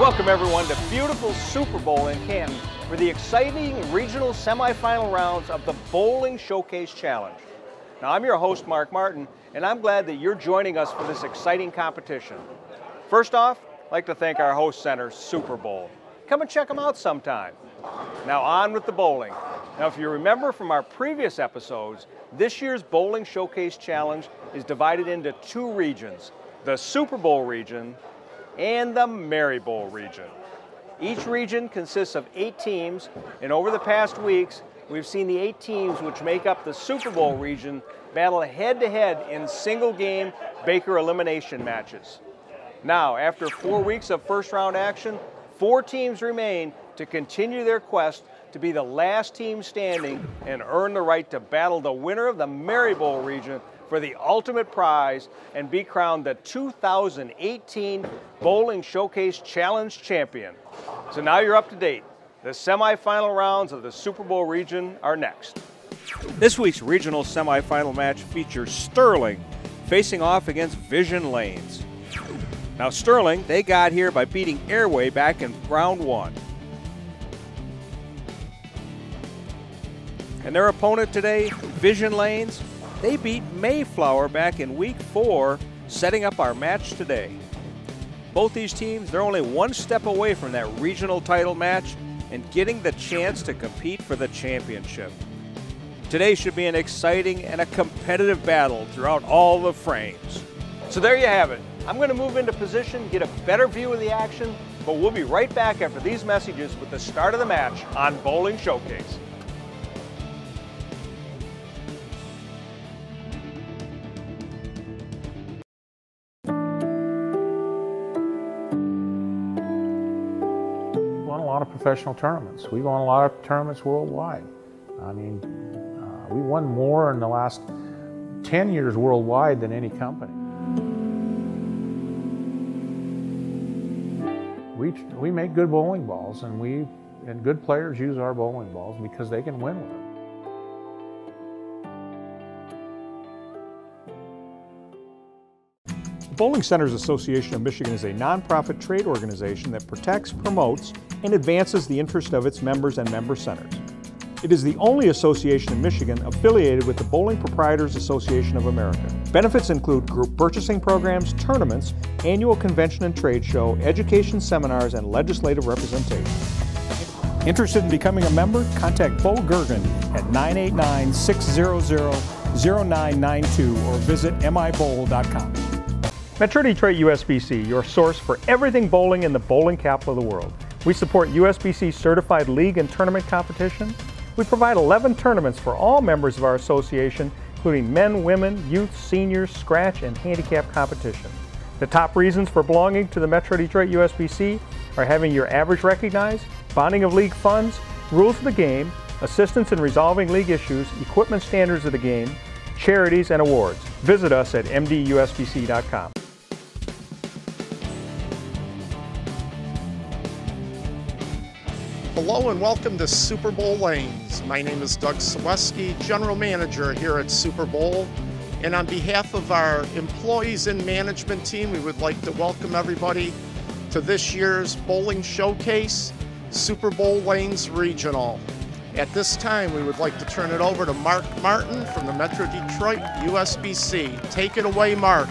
Welcome everyone to beautiful Super Bowl in Canton for the exciting regional semifinal rounds of the Bowling Showcase Challenge. Now I'm your host Mark Martin, and I'm glad that you're joining us for this exciting competition. First off, I'd like to thank our host center, Super Bowl. Come and check them out sometime. Now on with the bowling. Now if you remember from our previous episodes, this year's Bowling Showcase Challenge is divided into two regions, the Super Bowl region and the Mary Bowl region. Each region consists of 8 teams, and over the past weeks, we've seen the 8 teams which make up the Super Bowl region battle head-to-head in single-game Baker elimination matches. Now, after 4 weeks of first-round action, 4 teams remain to continue their quest to be the last team standing and earn the right to battle the winner of the Mary Bowl region for the ultimate prize and be crowned the 2018 Bowling Showcase Challenge champion. So now you're up to date. The semifinal rounds of the Super Bowl region are next. This week's regional semifinal match features Sterling facing off against Vision Lanes. Now Sterling, they got here by beating Airway back in round 1. And their opponent today, Vision Lanes, they beat Mayflower back in week 4, setting up our match today. Both these teams, they're only one step away from that regional title match and getting the chance to compete for the championship. Today should be an exciting and a competitive battle throughout all the frames. So there you have it. I'm going to move into position, get a better view of the action, but we'll be right back after these messages with the start of the match on Bowling Showcase. A lot of professional tournaments. We won a lot of tournaments worldwide. I mean, we won more in the last 10 years worldwide than any company. We make good bowling balls, and good players use our bowling balls because they can win with them. The Bowling Centers Association of Michigan is a nonprofit trade organization that protects, promotes, and advances the interest of its members and member centers. It is the only association in Michigan affiliated with the Bowling Proprietors Association of America. Benefits include group purchasing programs, tournaments, annual convention and trade show, education seminars, and legislative representation. Interested in becoming a member? Contact Bo Gergen at 989-600-0992 or visit mibowl.com. Metro Detroit USBC, your source for everything bowling in the bowling capital of the world. We support USBC certified league and tournament competition. We provide 11 tournaments for all members of our association, including men, women, youth, seniors, scratch, and handicap competition. The top reasons for belonging to the Metro Detroit USBC are having your average recognized, bonding of league funds, rules of the game, assistance in resolving league issues, equipment standards of the game, charities, and awards. Visit us at mdusbc.com. Hello and welcome to Super Bowl Lanes. My name is Doug Saleski, General Manager here at Super Bowl. And on behalf of our employees and management team, we would like to welcome everybody to this year's Bowling Showcase Super Bowl Lanes Regional. At this time, we would like to turn it over to Mark Martin from the Metro Detroit USBC. Take it away, Mark.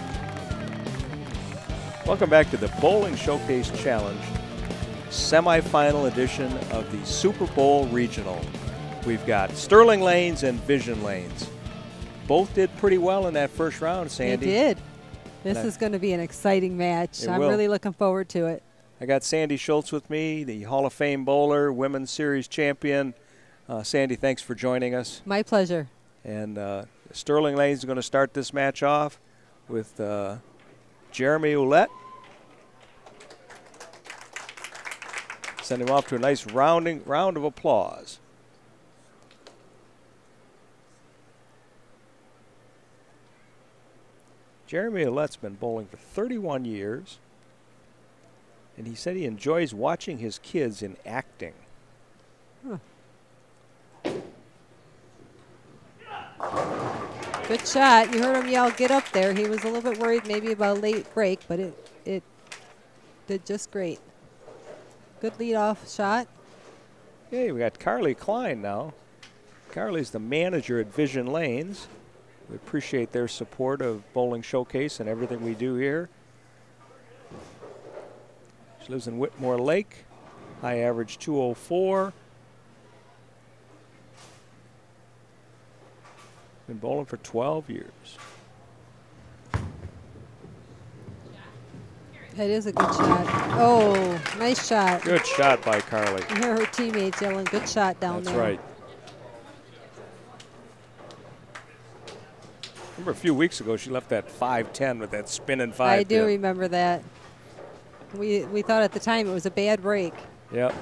Welcome back to the Bowling Showcase Challenge, semifinal edition of the Super Bowl Regional. We've got Sterling Lanes and Vision Lanes. Both did pretty well in that first round, Sandy. They did. This is going to be an exciting match. I'm really looking forward to it. I got Sandy Schultz with me, the Hall of Fame bowler, Women's Series champion. Sandy, thanks for joining us. My pleasure. And Sterling Lanes is going to start this match off with Jeremy Ouellette. Send him off to a nice round of applause. Jeremy Ouellette's been bowling for 31 years, and he said he enjoys watching his kids in acting. Huh. Good shot. You heard him yell, "Get up there." He was a little bit worried maybe about a late break, but it did just great. Good leadoff shot. Okay, we got Carly Klein now. Carly's the manager at Vision Lanes. We appreciate their support of Bowling Showcase and everything we do here. She lives in Whitmore Lake. High average 204. Been bowling for 12 years. That is a good shot. Oh, nice shot. Good shot by Carly. You hear her teammates yelling, good shot down there. That's right. Remember a few weeks ago, she left that 5-10 with that spinning 5-10. I do remember that. We thought at the time it was a bad break. Yep.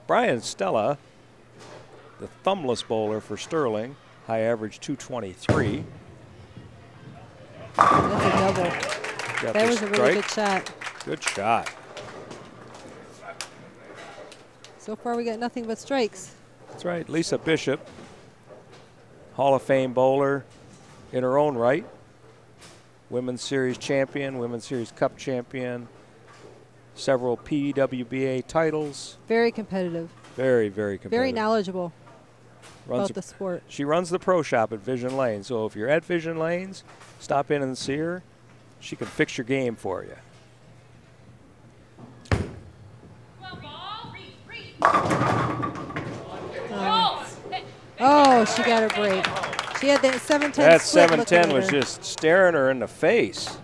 Brian Stella, the thumbless bowler for Sterling, high average 223. That's a double. Got That the was a really good strike. shot. Good shot. So far we got nothing but strikes. That's right. Lisa Bishop, Hall of Fame bowler in her own right. Women's Series champion, Women's Series Cup champion, several PWBA titles. Very competitive. Very, very competitive. Very knowledgeable about the sport. She runs the pro shop at Vision Lanes. So if you're at Vision Lanes, stop in and see her. She can fix your game for you. Oh, she got her break. She had that 7-10 That split 7-10 was just staring her in the face.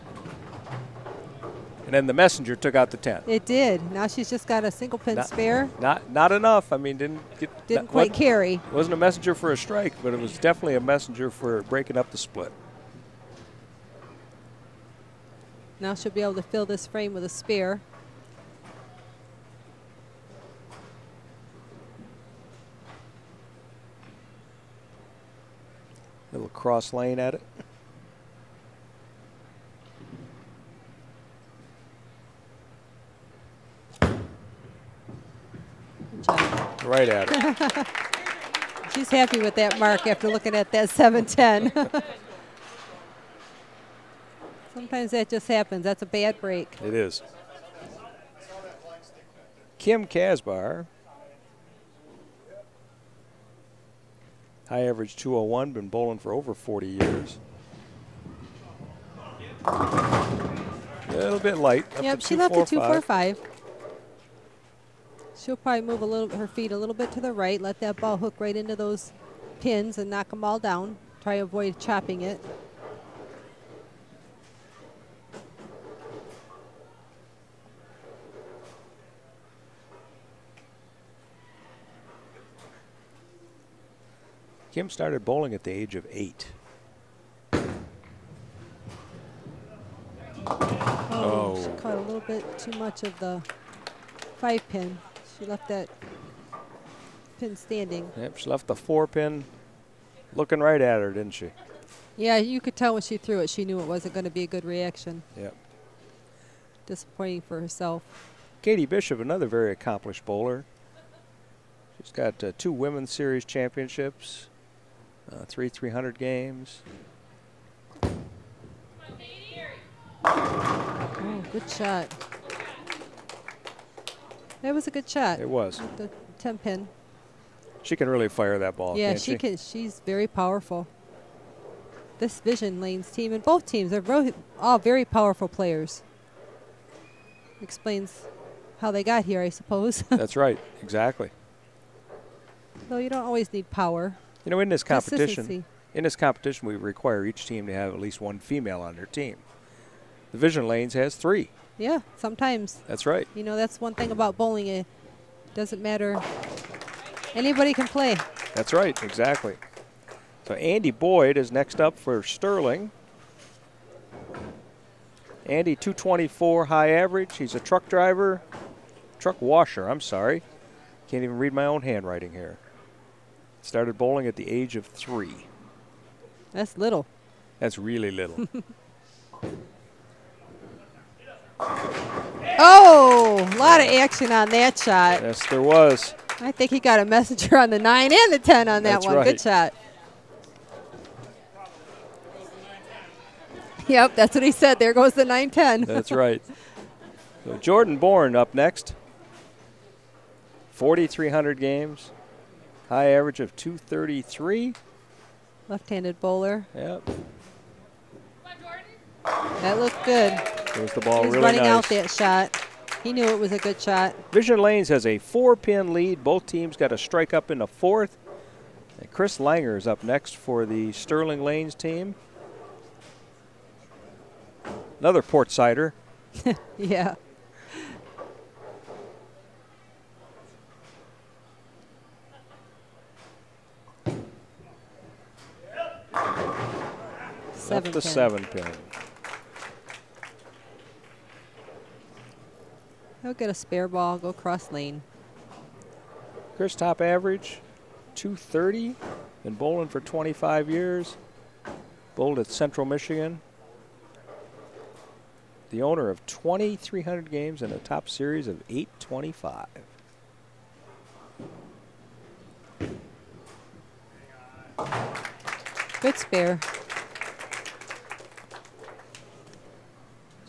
And then the messenger took out the 10. It did. Now she's just got a single pin spare. Not enough. I mean, Didn't quite carry. It wasn't a messenger for a strike, but it was definitely a messenger for breaking up the split. Now she'll be able to fill this frame with a spare. Little cross lane at it. Right at it. She's happy with that mark after looking at that 7-10. Sometimes that just happens. That's a bad break. It is. Kim Kasbar. High average 201, been bowling for over 40 years. A little bit light. Yep, she left a 245. She'll probably move her feet a little bit to the right, let that ball hook right into those pins and knock them all down. Try to avoid chopping it. Kim started bowling at the age of 8. Oh, she caught a little bit too much of the 5-pin. She left that pin standing. Yep, she left the 4-pin looking right at her, didn't she? Yeah, you could tell when she threw it, she knew it wasn't going to be a good reaction. Yep. Disappointing for herself. Katie Bishop, another very accomplished bowler. She's got 2 Women's Series championships, 3 300 games. Oh, good shot. That was a good shot. It was. With the 10-pin. She can really fire that ball, Yeah, can't she? can. She's very powerful. This Vision Lanes team and both teams are all very powerful players. Explains how they got here, I suppose. That's right, exactly. Though you don't always need power. You know, in this Consistency. competition, we require each team to have at least 1 female on their team. The Vision Lanes has 3. Yeah, sometimes. That's right. You know, that's one thing about bowling. It doesn't matter. Anybody can play. That's right, exactly. So Andy Boyd is next up for Sterling. Andy, 224 high average. He's a truck driver, truck washer, I'm sorry. Can't even read my own handwriting here. Started bowling at the age of 3. That's little. That's really little. Oh, a lot of action on that shot. Yes, there was. I think he got a messenger on the 9 and the 10 on that That's one. right. Good shot. Yep, that's what he said. There goes the 9-10. That's right. So Jordan Bourne up next. 4,300 games. High average of 233. Left-handed bowler. Yep. That looked good. There's the ball He was really running nice. out that shot. He knew it was a good shot. Vision Lanes has a 4-pin lead. Both teams got a strike up in the 4th. And KRIS Langer is up next for the Sterling Lanes team. Another Port Sider. Yeah. That's the 7-pin. He'll get a spare ball, go cross lane. KRIS top average, 230. Been bowling for 25 years. Bowled at Central Michigan. The owner of 2,300 games and a top series of 825. Good spare.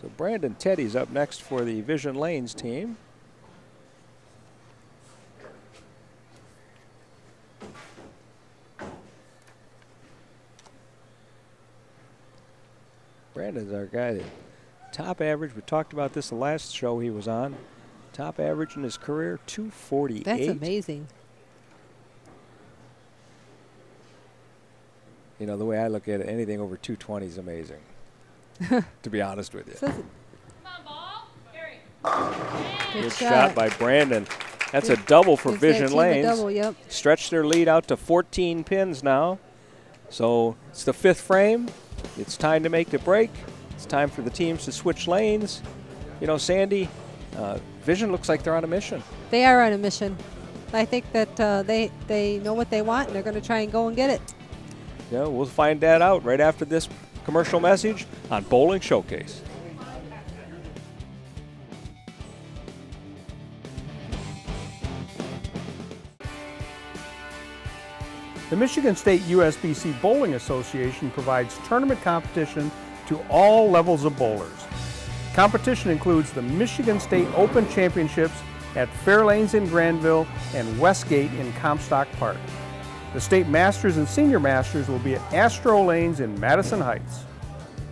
So Brandon Teddy's up next for the Vision Lanes team. Brandon's our guy that top average, we talked about this the last show he was on. Top average in his career, 248. That's amazing. You know, the way I look at it, anything over 220 is amazing, to be honest with you. Come on, ball. Gary. Good shot by Brandon. That's a double for Vision Lanes. Double, yep. Stretch their lead out to 14 pins now. So it's the 5th frame. It's time to make the break. It's time for the teams to switch lanes. You know, Sandy, Vision looks like they're on a mission. They are on a mission. I think that they know what they want, and they're going to try and go and get it. Yeah, we'll find that out right after this commercial message on Bowling Showcase. The Michigan State USBC Bowling Association provides tournament competition to all levels of bowlers. Competition includes the Michigan State Open Championships at Fairlanes in Granville and Westgate in Comstock Park. The State Masters and Senior Masters will be at Astro Lanes in Madison Heights.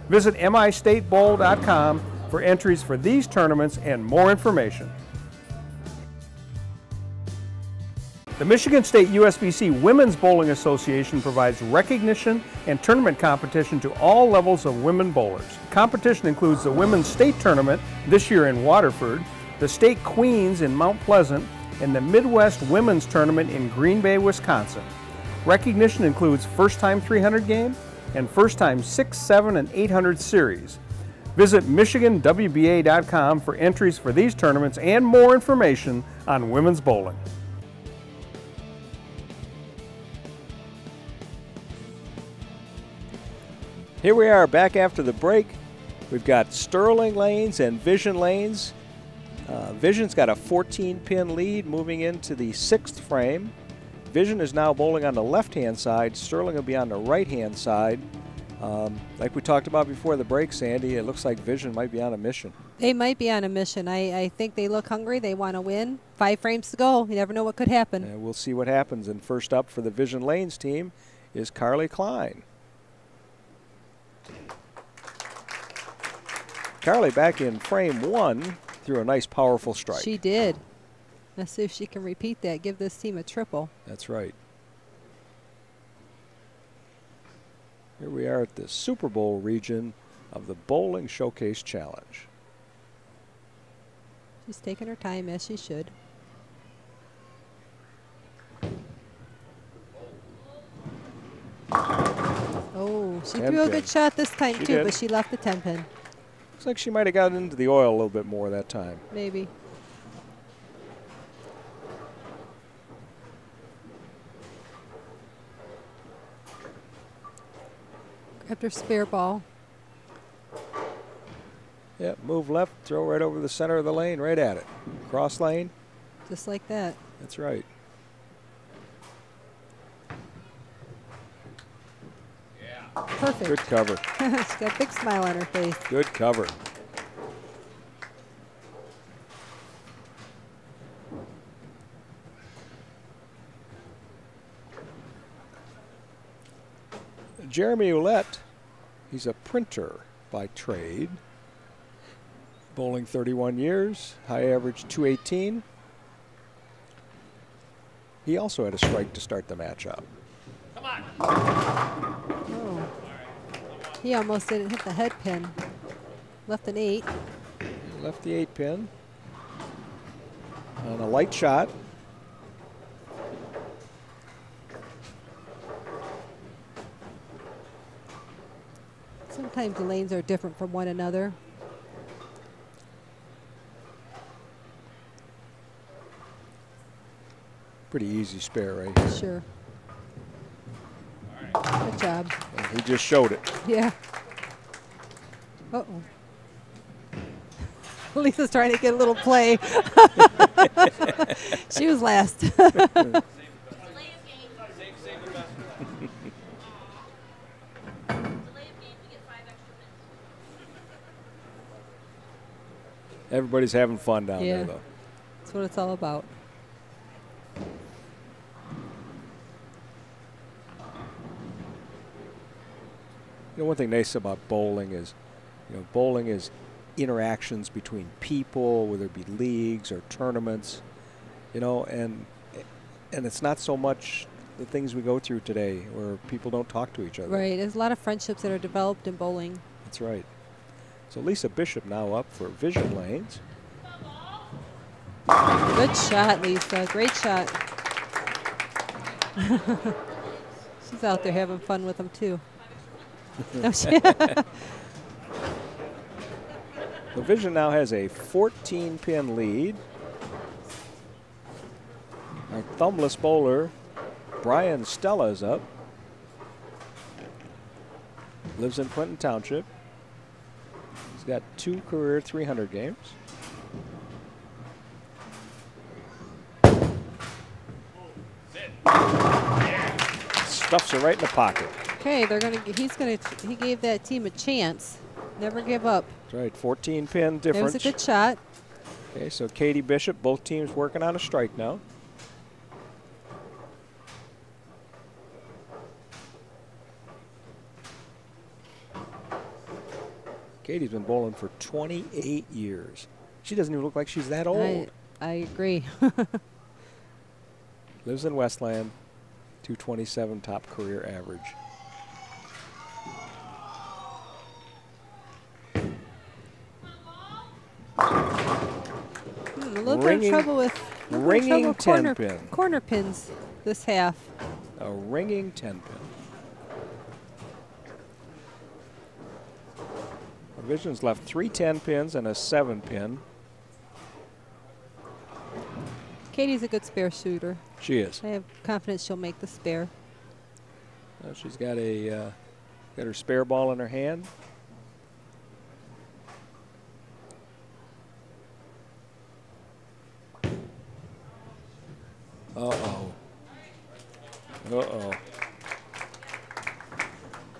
Visit mistatebowl.com for entries for these tournaments and more information. The Michigan State USBC Women's Bowling Association provides recognition and tournament competition to all levels of women bowlers. Competition includes the Women's State Tournament, this year in Waterford, the State Queens in Mount Pleasant, and the Midwest Women's Tournament in Green Bay, Wisconsin. Recognition includes first-time 300 game and first-time 6, 7, and 800 series. Visit MichiganWBA.com for entries for these tournaments and more information on women's bowling. Here we are back after the break. We've got Sterling Lanes and Vision Lanes. Vision's got a 14-pin lead moving into the 6th frame. Vision is now bowling on the left-hand side. Sterling will be on the right-hand side. Like we talked about before the break, Sandy, it looks like Vision might be on a mission. They might be on a mission. I think they look hungry. They want to win. 5 frames to go. You never know what could happen. And we'll see what happens. And first up for the Vision Lanes team is Carly Klein. Carly back in frame 1 threw a nice powerful strike. She did. Let's see if she can repeat that, give this team a triple. That's right. Here we are at the Super Bowl region of the Bowling Showcase Challenge. She's taking her time, as she should. Oh, she threw a good shot this time too, but she left the 10-pin. Looks like she might have gotten into the oil a little bit more that time. Maybe. Grabbed her spare ball. Yep, move left, throw right over the center of the lane, right at it. Cross lane. Just like that. That's right. Perfect. Good cover. She's got a big smile on her face. Good cover. Jeremy Ouellette, he's a printer by trade. Bowling 31 years, high average 218. He also had a strike to start the matchup. Come on. Oh. He almost didn't hit the head pin. Left an 8. Left the 8 pin. On a light shot. Sometimes the lanes are different from one another. Pretty easy spare right here. Sure. Good job. And he just showed it. Yeah. Uh-oh. Lisa's trying to get a little play. She was last. Everybody's having fun down there, though. That's what it's all about. You know, one thing nice about bowling is, bowling is interactions between people, whether it be leagues or tournaments, and it's not so much the things we go through today where people don't talk to each other. Right. There's a lot of friendships that are developed in bowling. That's right. So Lisa Bishop now up for vision lanes. Good shot, Lisa. Great shot. She's out there having fun with them, too. No, The vision now has a 14-pin lead. Our thumbless bowler, Brian STELLA, is up. Lives in Clinton Township. He's got 2 career 300 games. Stuffs it right in the pocket. Okay, he gave that team a chance. Never give up. That's right, 14-pin difference. It was a good shot. Okay, so Katie Bishop, both teams working on a strike now. Katie's been bowling for 28 years. She doesn't even look like she's that old. I agree. Lives in Westland, 227 top career average. A little bit of trouble with ringing 10-pin. Corner pins this half. A ringing 10-pin. Vision's left 3 10-pins and a 7-pin. Katie's a good spare shooter. She is. I have confidence she'll make the spare. She's got her spare ball in her hand. Uh-oh. Uh-oh.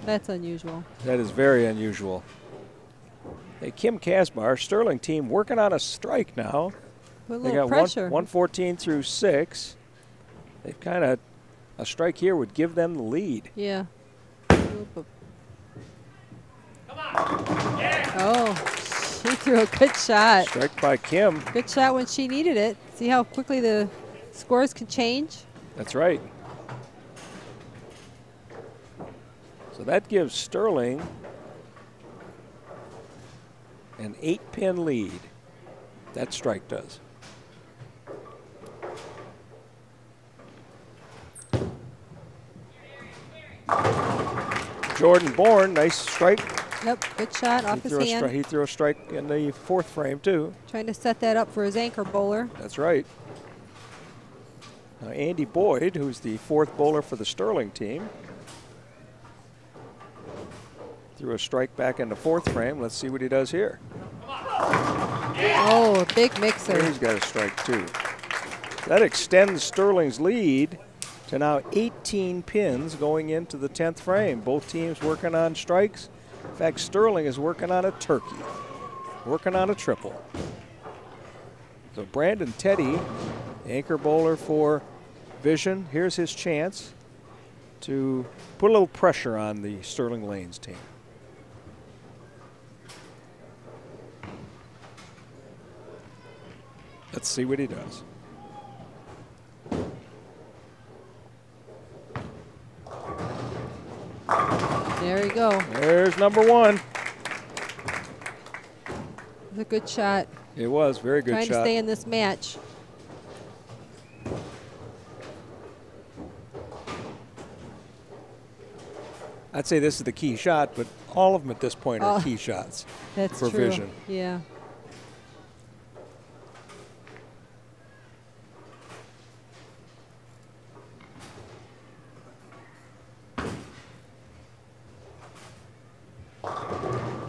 That's unusual. That is very unusual. Hey, Kim Kasbar, Sterling team, working on a strike now. With a They little got pressure. 114 through 6. They've kind of, a strike here would give them the lead. Yeah. Oh, she threw a good shot. Strike by Kim. Good shot when she needed it. See how quickly the scores can change? That's right. So that gives Sterling an 8-pin lead. That strike does. Jordan Bourne, nice strike. Yep, good shot off his hand. He threw a strike in the 4th frame, too. Trying to set that up for his anchor bowler. That's right. Now Andy Boyd, who's the 4th bowler for the Sterling team, threw a strike back in the 4th frame. Let's see what he does here. Oh, a big mixer. Here he's got a strike, too. That extends Sterling's lead to now 18 pins going into the 10th frame. Both teams working on strikes. In fact, Sterling is working on a turkey, working on a triple. So Brandon Teddy, anchor bowler for Vision, here's his chance. to put a little pressure on the Sterling Lanes team. Let's see what he does. There you go. There's number one. It was a good shot. It was very good Trying shot. to stay in this match. I'd say this is the key shot, but all of them at this point are key shots. That's for true. Vision. Yeah.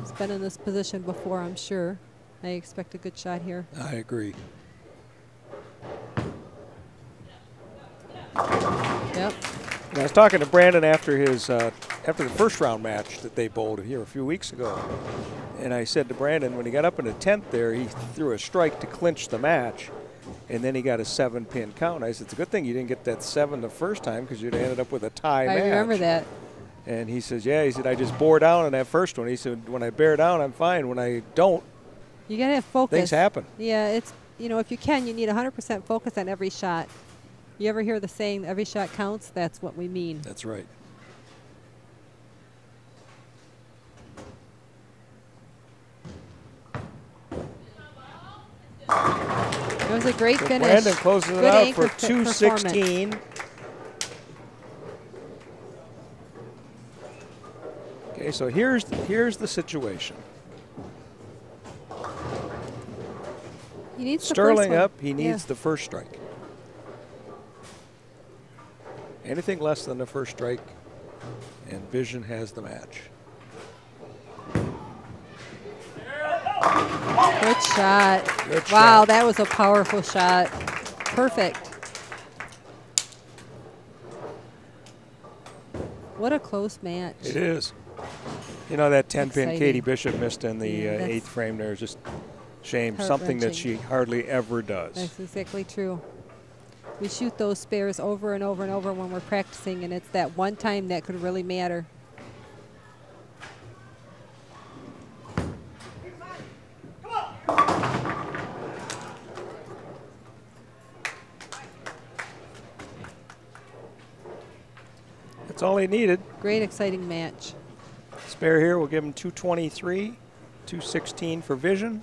He's been in this position before, I'm sure. I expect a good shot here. I agree. Yep. I was talking to Brandon after his after the first round match that they bowled here a few weeks ago, and I said to Brandon, when he got up in the 10th there, he threw a strike to clinch the match, and then he got a 7-pin count. I said, it's a good thing you didn't get that 7 the first time, because you'd have ended up with a tie match. I remember that. And he says, yeah, he said, I just bore down on that first one. He said, when I bear down, I'm fine. When I don't, you gotta have focus. things happen. Yeah, it's, you know, if you can, you need 100% focus on every shot. You ever hear the saying, every shot counts? That's what we mean. That's right. It was a great So finish. Brandon closes it Good out for anchor 216. Okay, so here's the situation. He needs Sterling the first up, one. he needs the first strike. Anything less than the first strike, and Vision has the match. Good shot. Good Wow, shot. that was a powerful shot. Perfect. What a close match. It is. You know, that 10-pin Exciting. Katie Bishop missed in the Yeah, that's 8th frame there is just shame. Something that she hardly ever does. That's exactly true. We shoot those spares over and over and over when we're practicing, and it's that one time that could really matter. That's all he needed. Great, exciting match. Spare here, we'll give him 223, 216 for Vision.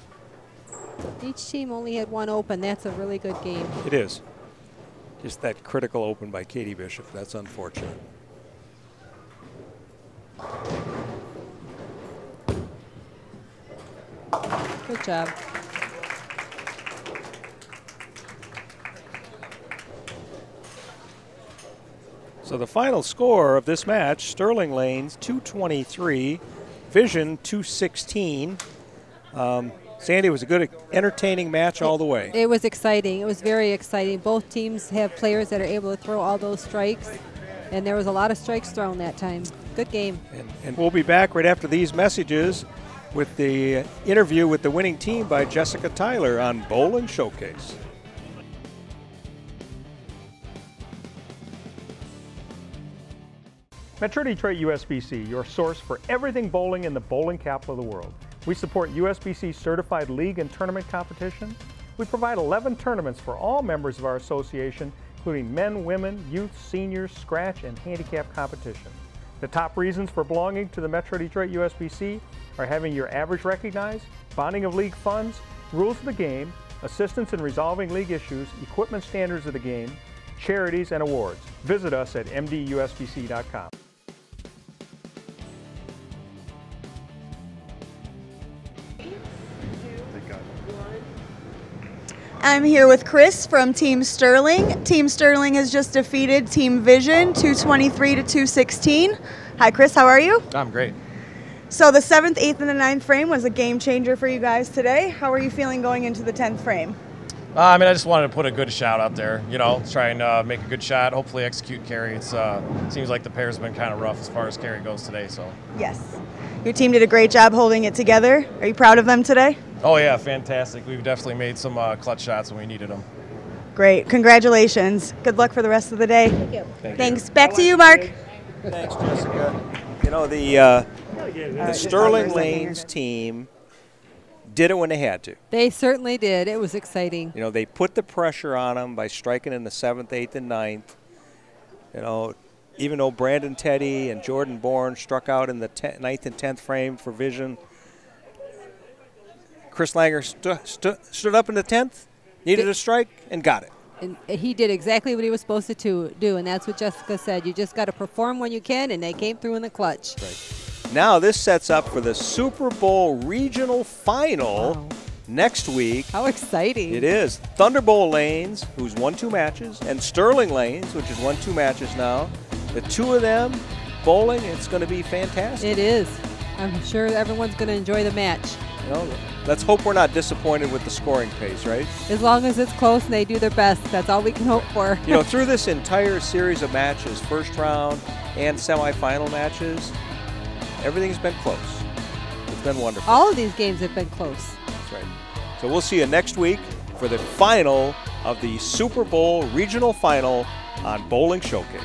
Each team only had one open. That's a really good game. It is. Just that critical open by Katie Bishop. That's unfortunate. Good job. So the final score of this match, Sterling Lanes 223, Vision 216. Sandy, was a good, entertaining match all the way. It was exciting. It was very exciting. Both teams have players that are able to throw all those strikes, and there was a lot of strikes thrown that time. Good game. And we'll be back right after these messages with the interview with the winning team by Jessica Tyler on Bowling Showcase. Metro Detroit USBC, your source for everything bowling in the bowling capital of the world. We support USBC certified league and tournament competition. We provide 11 tournaments for all members of our association, including men, women, youth, seniors, scratch, and handicap competition. The top reasons for belonging to the Metro Detroit USBC are having your average recognized, bonding of league funds, rules of the game, assistance in resolving league issues, equipment standards of the game, charities, and awards. Visit us at mdusbc.com. I'm here with KRIS from Team Sterling. Team Sterling has just defeated Team Vision 223 to 216. Hi KRIS, how are you? I'm great. So the 7th, 8th, and the 9th frame was a game changer for you guys today. How are you feeling going into the 10th frame? I just wanted to put a good shot out there, try and make a good shot, hopefully execute carry. It seems like the pair's been kind of rough as far as carry goes today. So. Yes. Your team did a great job holding it together. Are you proud of them today? Oh yeah, fantastic. We've definitely made some clutch shots when we needed them. Great. Congratulations. Good luck for the rest of the day. Thank you. Thanks. Back to you, Mark. Thanks, Jessica. You know, the Sterling Lanes team did it when they had to. They certainly did. It was exciting. You know, they put the pressure on them by striking in the 7th, 8th, and 9th. You know, even though Brandon Teddy and Jordan Bourne struck out in the 9th and 10th frame for Vision, Chris Langer stood up in the 10th, needed a strike, and got it. And he did exactly what he was supposed to do, and that's what Jessica said. You just got to perform when you can, and they came through in the clutch. Right. Now this sets up for the Super Bowl regional final next week. How exciting. It is. Thunderbolt Lanes, who's won 2 matches, and Sterling Lanes, which has won 2 matches now. The 2 of them bowling, it's going to be fantastic. It is. I'm sure everyone's going to enjoy the match. You know, let's hope we're not disappointed with the scoring pace, right? As long as it's close and they do their best, that's all we can hope for. You know, through this entire series of matches, first round and semifinal matches, everything's been close. It's been wonderful. All of these games have been close. That's right. So we'll see you next week for the final of the Super Bowl regional final on Bowling Showcase.